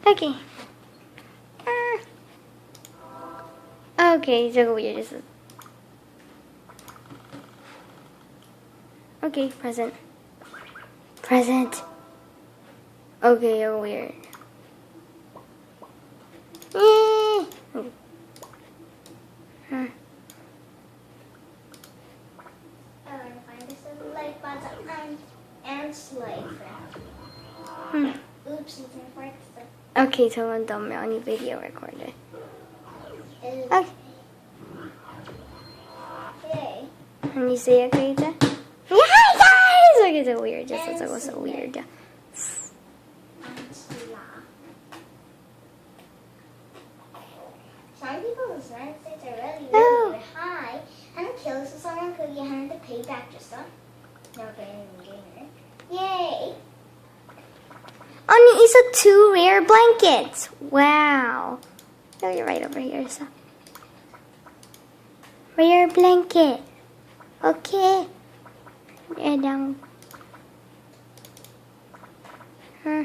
Okay. Okay, so weird. This is... Okay, present. Present. Okay, you're weird. Oh. Huh. I want to find this little light button and slide Hmm. Oops, it's in work. Okay, so I'm done on your video recorder. Okay. Okay. Can you say okay there? Yeah, guys! Okay, so weird. Just as it was so weird. Some people's senses are really, Oh. really high, and it kills someone because you have to pay back just so. No gamer. Yay! Only isa 2 rare blankets. Wow. Oh, you're right over here, so. Rare blanket. Okay. And down. Huh.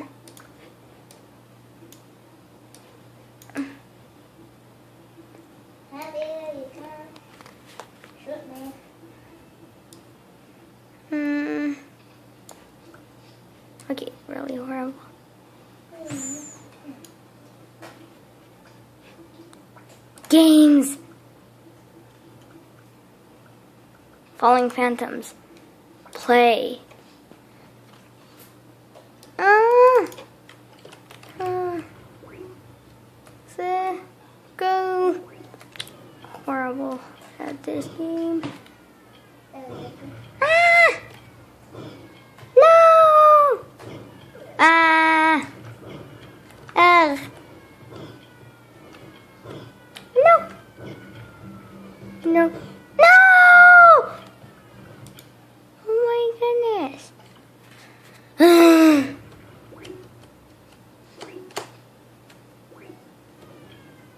Happy you come. Shoot me. Okay, really horrible. Games. Falling Phantoms. Play. Go. Horrible at this game. No! No! No! No! Oh my goodness.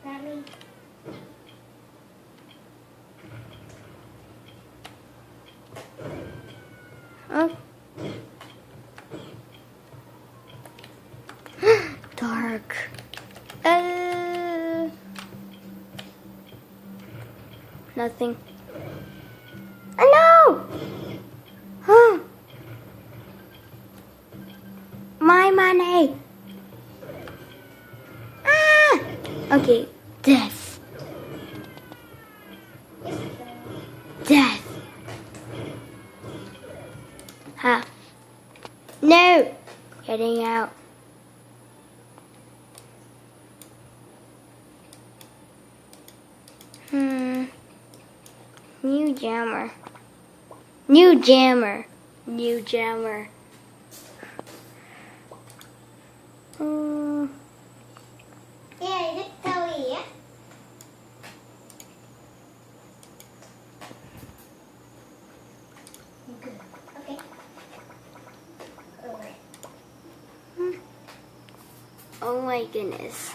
Not me. Oh. Dark. Nothing. Oh no! Huh. My money. Ah! Okay, death. Death. Huh. No! Getting out. New jammer. New jammer. New jammer. Yeah, you did go here. Good. Okay. Alright. Oh my goodness.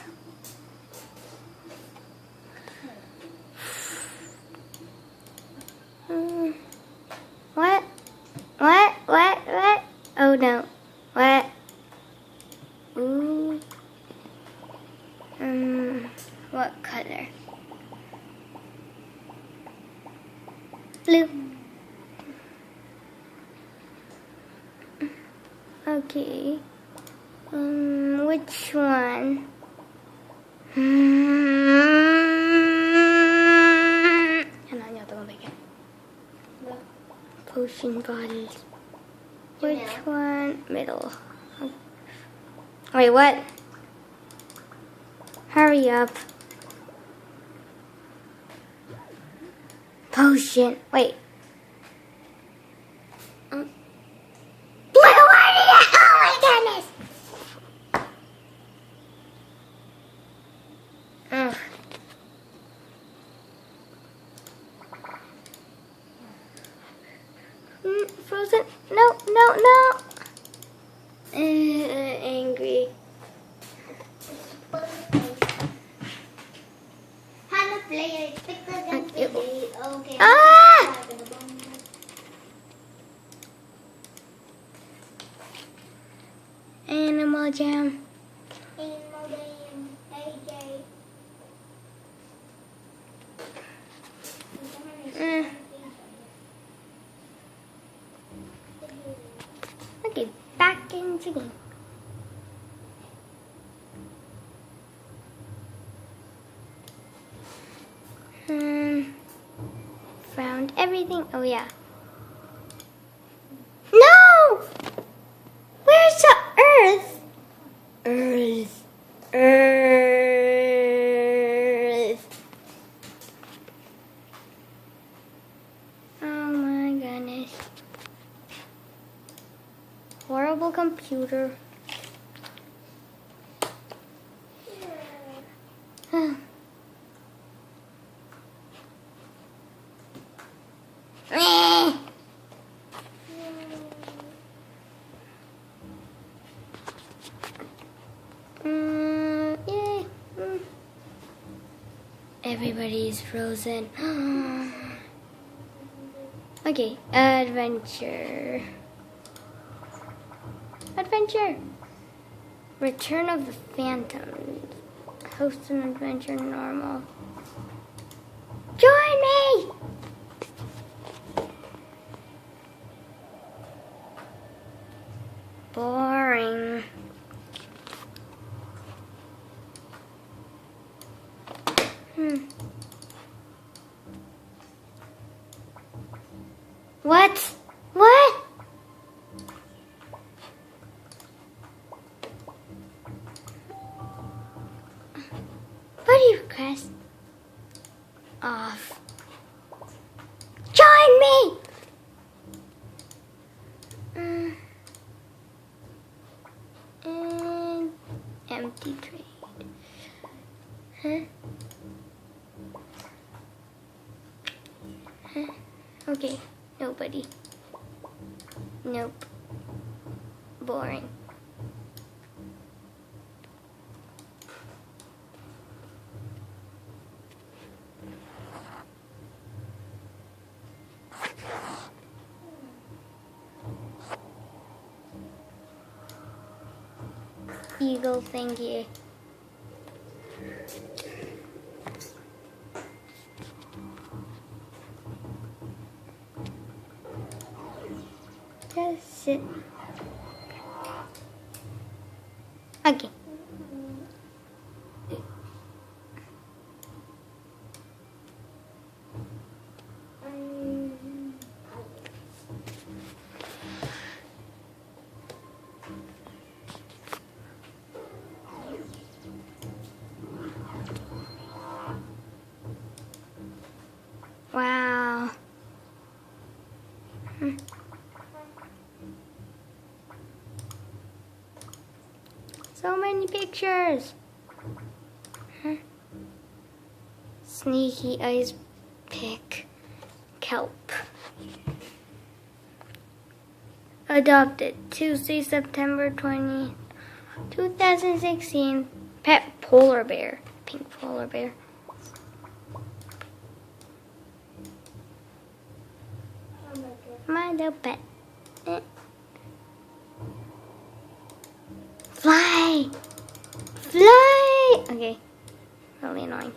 What? What? What? What? Oh no. What? Ooh. What color? Blue. Okay. Which one? Potion bottles. Which one? Middle. Wait, what? Hurry up. Potion. Wait. Blue one! Oh my goodness! Ugh. Frozen. No, no, no. Angry. Hana player, pick the gun today. Okay. Ah! Animal Jam. Animal Jam. once again. Found everything. Oh yeah. No! Where's the Earth? Earth. Earth. Oh my goodness. Horrible computer. Yay. Everybody's frozen. Okay, adventure. Adventure. Return of the Phantom. Host an adventure normal. Join me! Boring. What? What? What do you request? Off. Join me! And empty trade. Huh? Huh? Okay, nobody. Nope. Boring. Eagle thingy. Just sit. Okay. Wow. So many pictures. Sneaky ice pick. Kelp. Adopted Tuesday, September 20, 2016. Pet polar bear. Pink polar bear. My little pet. Fly! Fly! Okay. Really annoying.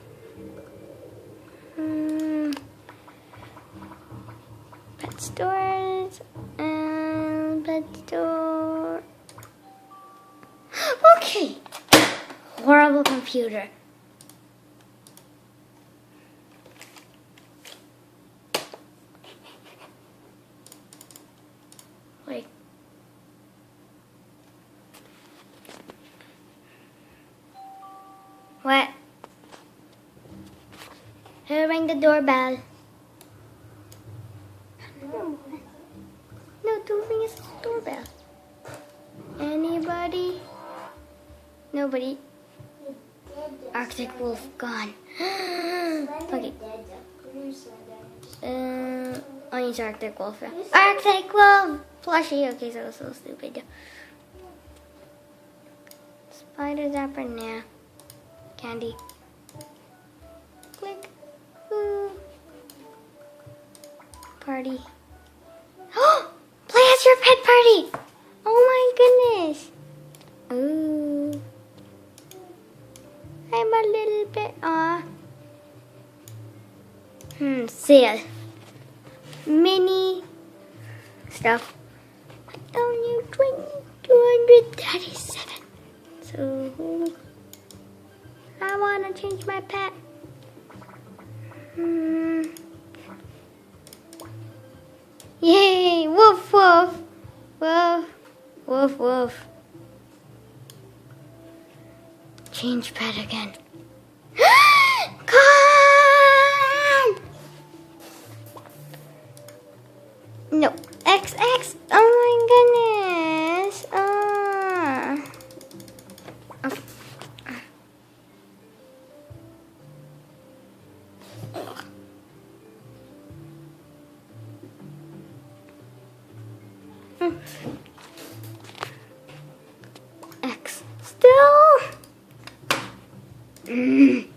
Pet stores. Pet store. Okay. Horrible computer. Wait. What? Who rang the doorbell? No, don't ring his doorbell. Anybody? Nobody. Arctic wolf gone. Okay. I need Arctic wolf. Arctic wolf plushie. Okay, so stupid. Spider zapper, nah. Candy. Click. Ooh. Party. Oh! Play as your pet party! Oh my goodness! Ooh. I'm a little bit sale. Mini stuff. Don't you drink to 237. So I want to change my pet. Yay! Woof woof. Woof woof woof. Change pet again. Con! No. XX. Oh my goodness. X. Still.